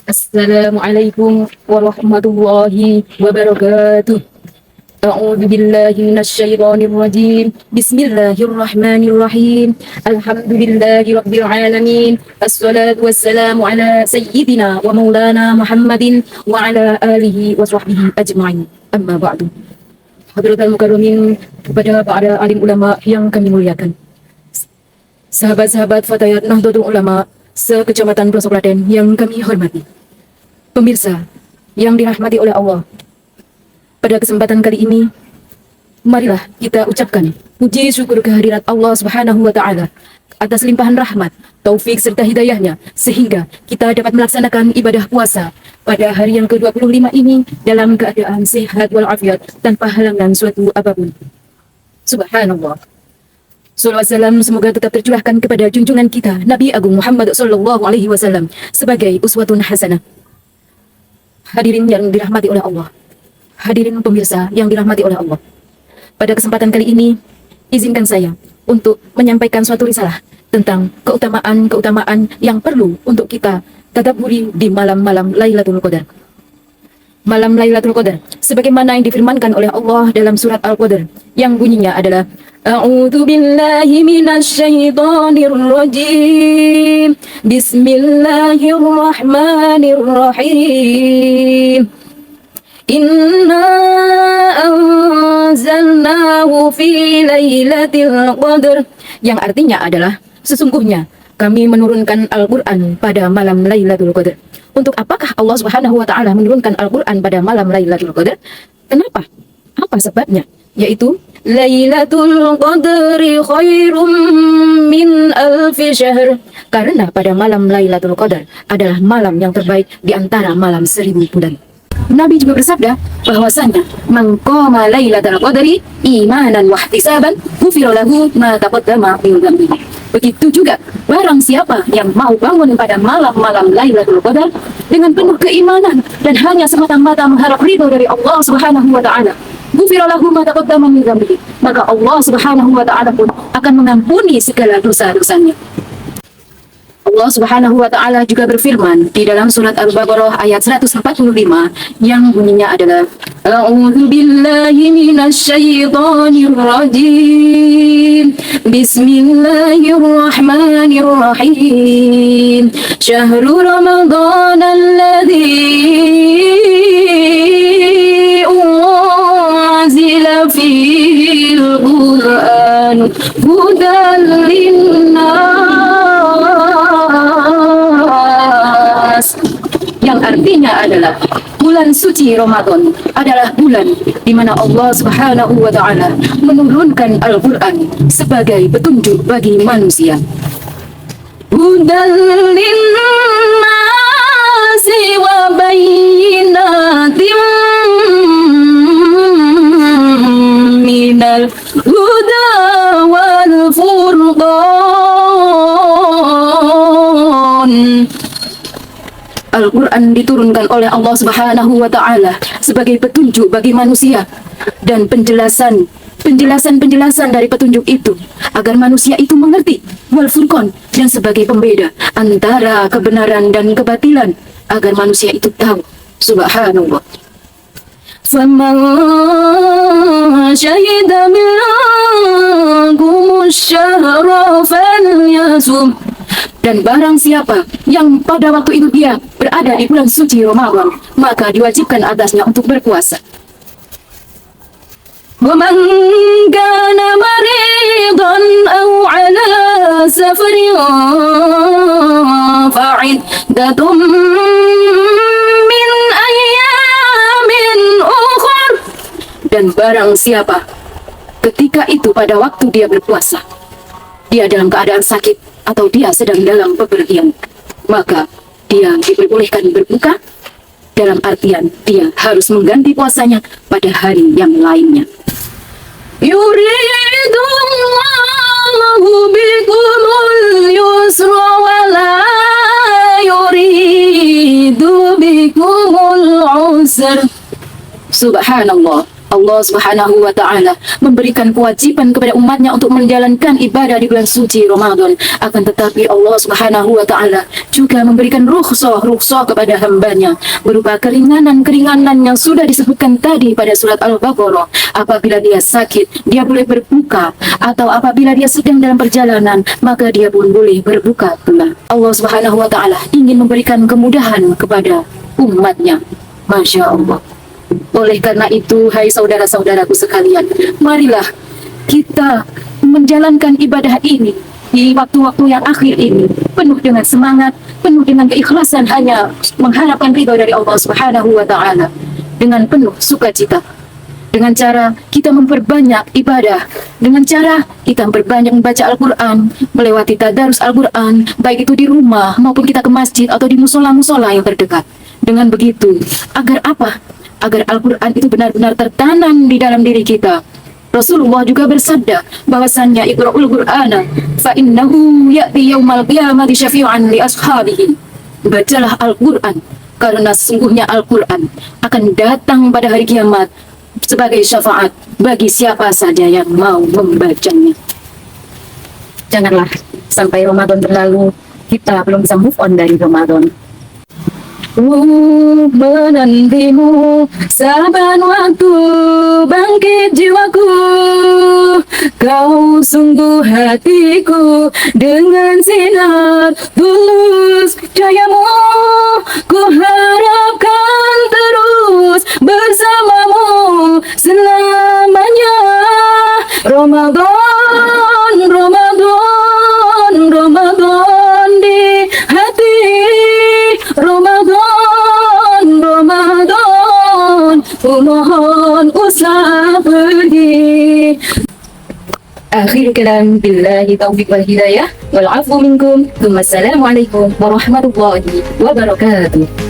Assalamualaikum warahmatullahi wabarakatuh. A'udzu billahi minasyaitonir rajim. Bismillahirrahmanirrahim. Alhamdulillahi rabbil alamin. Assalatu wassalamu ala sayyidina wa maulana Muhammadin wa ala alihi wa sahbihi ajma'in. Amma ba'du. Hadratul mukarramin, kepada para alim ulama yang kami muliakan. Sahabat-sahabat Fatayat Nahdlatul Ulama sekecamatan Pelosok Klaten yang kami hormati. Pemirsa yang dirahmati oleh Allah, pada kesempatan kali ini, marilah kita ucapkan puji syukur kehadirat Allah Subhanahu wa Ta'ala atas limpahan rahmat, taufik serta hidayahnya, sehingga kita dapat melaksanakan ibadah puasa pada hari yang ke-25 ini dalam keadaan sehat walafiat tanpa halangan suatu apapun. Subhanallah. Salawat salam semoga tetap tercurahkan kepada junjungan kita Nabi Agung Muhammad sallallahu alaihi wasallam sebagai uswatun hasanah. Hadirin yang dirahmati oleh Allah, hadirin pemirsa yang dirahmati oleh Allah, pada kesempatan kali ini izinkan saya untuk menyampaikan suatu risalah tentang keutamaan-keutamaan yang perlu untuk kita tadabburi di malam-malam Lailatul Qadar. Malam Lailatul Qadar sebagaimana yang difirmankan oleh Allah dalam surat Al-Qadar yang bunyinya adalah A'udzu billahi minasyaitonir rajim. Bismillahirrahmanirrahim. Inna anzalnahu fi lailatul qadr, yang artinya adalah sesungguhnya kami menurunkan Al-Qur'an pada malam Lailatul Qadar. Untuk apakah Allah Subhanahu wa Ta'ala menurunkan Al-Qur'an pada malam Lailatul Qadar? Kenapa? Apa sebabnya? Yaitu Lailatul Qadri khairum min alfi syahr, karena pada malam Lailatul Qadar adalah malam yang terbaik di antara malam 1000 bulan. Nabi juga bersabda bahwasanya man qama Lailatul Qadri imanan wa ihtisaban ghufira lahu ma taqaddama min dhanbihi. Begitu juga barang siapa yang mau bangun pada malam-malam Lailatul Qadar dengan penuh keimanan dan hanya semata-mata mengharap ridho dari Allah Subhanahu wa Ta'ala, ghufira lahu ma taqaddama min dhanbihi, maka Allah Subhanahu wa Ta'ala pun akan mengampuni segala dosa-dosanya. Allah Subhanahu wa Ta'ala juga berfirman di dalam surat Al-Baqarah ayat 145 yang bunyinya adalah A'udzu billahi minasyaitonir rajim. Bismillahirrahmanirrahim. Syahrul Ramadan alladzi unzila fihil Qur'an hudan linnas, yang artinya adalah bulan suci Ramadan adalah bulan di mana Allah Subhanahu wa Ta'ala menurunkan Al-Qur'an sebagai petunjuk bagi manusia. Hudan linnasi wa bayyinatin minal huda wal furqan. Al-Quran diturunkan oleh Allah Subhanahu wa Ta'ala sebagai petunjuk bagi manusia dan penjelasan dari petunjuk itu agar manusia itu mengerti, wal furqan, dan sebagai pembeda antara kebenaran dan kebatilan agar manusia itu tahu. Subhanallah. Faman syahida minkumus syahra falyasum, dan barang siapa yang pada waktu itu dia berada di bulan suci Ramadan, maka diwajibkan atasnya untuk berpuasa. Wa man kana maridan aw ala safarin fa'iddatun min ayyamin ukhra, dan barang siapa ketika itu pada waktu dia berpuasa, dia dalam keadaan sakit atau dia sedang dalam bepergian, maka dia diperbolehkan berbuka, dalam artian dia harus mengganti puasanya pada hari yang lainnya. Yuridullahu bikumul yusra wa la yuridu bikumul usra. Subhanallah. Allah Subhanahu wa Ta'ala memberikan kewajiban kepada umatnya untuk menjalankan ibadah di bulan suci Ramadan. Akan tetapi Allah Subhanahu wa Ta'ala juga memberikan rukhsah kepada hambanya berupa keringanan-keringanan yang sudah disebutkan tadi pada surat Al-Baqarah. Apabila dia sakit, dia boleh berbuka, atau apabila dia sedang dalam perjalanan, maka dia pun boleh berbuka pula. Allah Subhanahu wa Ta'ala ingin memberikan kemudahan kepada umatnya. Masya Allah. Oleh karena itu, hai saudara-saudaraku sekalian, marilah kita menjalankan ibadah ini di waktu-waktu yang akhir ini penuh dengan semangat, penuh dengan keikhlasan, hanya mengharapkan ridha dari Allah Subhanahu wa Ta'ala, dengan penuh sukacita. Dengan cara kita memperbanyak ibadah, dengan cara kita memperbanyak membaca Al-Quran, melewati tadarus Al-Quran, baik itu di rumah maupun kita ke masjid atau di musola-musola yang terdekat. Dengan begitu, agar apa? Agar Al-Quran itu benar-benar tertanam di dalam diri kita. Rasulullah juga bersabda bahwasannya Iqra'ul Qur'ana fa innahu ya'ti yaumal qiyamati syafi'an li ashabihi. Bacalah Al-Quran, karena sesungguhnya Al-Quran akan datang pada hari kiamat sebagai syafaat bagi siapa saja yang mau membacanya. Janganlah sampai Ramadan berlalu kita belum bisa move on dari Ramadan. Menantimu saban waktu bangkit jiwaku, kau sungguh hatiku dengan sinar tulus cahayamu, ku harapkan terus bersamamu selamanya. Ramadan, Ramadan, Ramadan di hati, Ramadan, Ramadan, ku mohon usah pergi. Akhir kalam, billahi taufiq wal hidayah wal afu minkum. Assalamualaikum warahmatullahi wabarakatuh.